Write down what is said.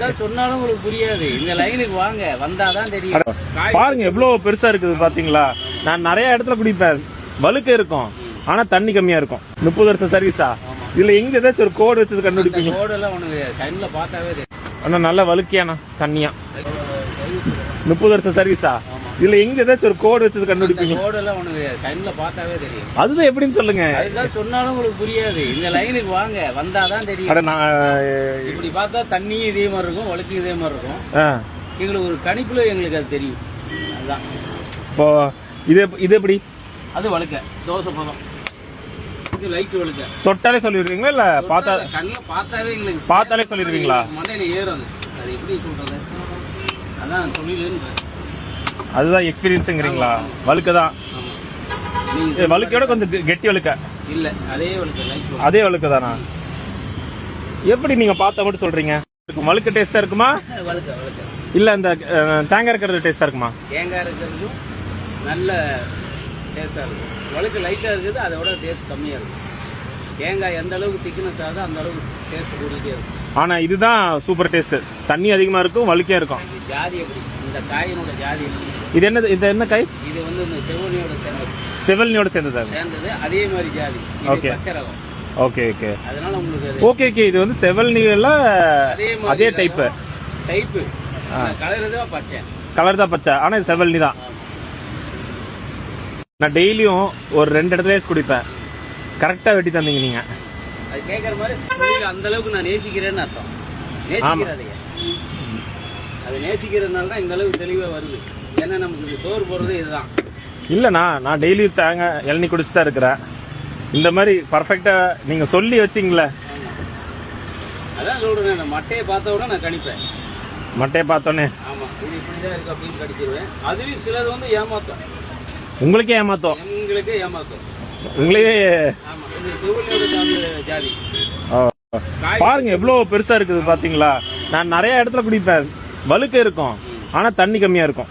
அதுதான் சொன்னாலும் உங்களுக்கு புரியாது. இந்த லைனுக்கு வாங்க, வந்தாதான் தெரியும். பாருங்க எவ்வளவு பெருசா இருக்குது பாத்தீங்களா. நான் நிறைய இடத்துல குடிப்பேன், வழுக்க இருக்கும் ஆனா தண்ணி கம்மியா இருக்கும். 30 வருஷம் சர்வீஸா? இதுல எங்க ஏதாச்சும் ஒரு கோடு வச்சது கண்டுபிடிப்பீங்க? கோடு எல்லாம் ஒண்ணு கிடையாது, கண்ணுல பார்த்தாவே தெரியும். ஆனா நல்ல வழுக்கியானா தண்ணியா. 30 வருஷம் சர்வீஸா? இதுல எங்க ஏதாச்சும் ஒரு கோடு வச்சது கண்டுபிடிப்பீங்க? கோடு எல்லாம் ஒண்ணு கிடையாது, கண்ணுல பார்த்தாவே தெரியும். அதுதான் எப்படின்னு சொல்லுங்க. அதுதான் சொன்னாலும் உங்களுக்கு புரியாது. இந்த லைனுக்கு வாங்க, வந்தாதான் தெரியும். இப்படி பார்த்தா தண்ணியும் இதே மாதிரி இருக்கும், வழுக்கு இதே மாதிரி இருக்கும். எங்களுக்கு ஒரு கணிப்புல எங்களுக்கு அது தெரியும். அதுதான் இப்போ இது எப்படி? அது வழுக்க தோசை பழம், இது லைட் வழுக்க. தொட்டாலே சொல்லிடுவீங்களா இல்ல பார்த்தா? கண்ணுல பார்த்தாவே எங்களுக்கு பார்த்தாலே சொல்லிடுவீங்களா? மண்டையில ஏறும். அது எப்படி சொல்றது, அதான் தொழிலுன்னு. அதுதான் எக்ஸ்பீரியன்ஸுங்கிறீங்களா? வழுக்கதான். வழுக்கையோட கொஞ்சம் கெட்டி வழுக்க இல்ல, அதே வழுக்க, லைட் அதே வழுக்க தானா? எப்படி நீங்க பார்த்தா மட்டும் சொல்றீங்க? வழுக்க டேஸ்டா இருக்குமா வழுக்க வழுக்க இல்ல இந்த தேங்காய் இருக்கிறது டேஸ்டா இருக்குமா? தேங்காய் இருக்கிறதும் நல்ல டேஸ்டா இருக்கும். வழுக்க லைட்டா இருக்குது, அதோட டேஸ்ட் கம்மியா இருக்கும். தேங்காய் எந்த அளவுக்கு திக்னஸ் ஆகுதோ அந்த அளவுக்கு டேஸ்ட் கூடிட்டே இருக்கும். ஆனா இதுதான் சூப்பர் டேஸ்ட். தண்ணி அதிகமா இருக்கும், வழுக்கையா இருக்கும். ஜாதி எப்படி, இந்த காயினோட ஜாதி எப்படி? இது என்னது? இது என்ன காய்? இது வந்து இந்த செவனியோட சேர்ந்தது. செவல்னியோட சேர்ந்தது. அதே மாதிரி ஜாதி. ஓகே, பச்சை ரகம். Okay okay. அதனால உங்களுக்கு ஓகே ஓகே. இது வந்து செவல்னில அதே டைப். கலர் தான் பச்சை. கலர் தான் பச்சை, ஆனா இது செவல்னி தான். நான் டெய்லியும் ஒரு 2 இடத்துல குடிப்பேன். கரெக்டா வெட்டி தந்தீங்க நீங்க. அது கேட்கற மாதிரி அந்த அளவுக்கு நான் நேசிக்கிறேன்னு அர்த்தம். நேசிக்கிறதைய அது நேசிக்கிறதுனால தான் இந்த அளவுக்கு தெளிவா வருது. ஏன்னா நமக்கு சோறு போடுறது இதுதான். இல்லண்ணா, நான் டெய்லி இளநீ குடிச்சுட்டு தான் இருக்கிறேன். இந்த மாதிரி பர்ஃபெக்டா நீங்க சொல்லி வச்சிங்களே. அதான் சொல்றேன், நான் மட்டையை பார்த்த உடனே நான் கணிப்பேன். மட்டையை பார்த்தோன்னே ஆமா இது இப்படிதான் இருக்கு அப்படின்னு கடிச்சிருவேன். அதுலயும் சிலது வந்து ஏமாத்தம். உங்களுக்கே ஏமாத்தம்? எங்களுக்கே ஏமாத்தம். உங்களையே. ஆமா, இது செவலியோட ஜாதி. பாருங்க எவ்வளவு பெருசா இருக்குது பாத்தீங்களா. நான் நிறைய இடத்துல குடிப்பேன், வழுக்க இருக்கும் ஆனா தண்ணி கம்மியா இருக்கும்.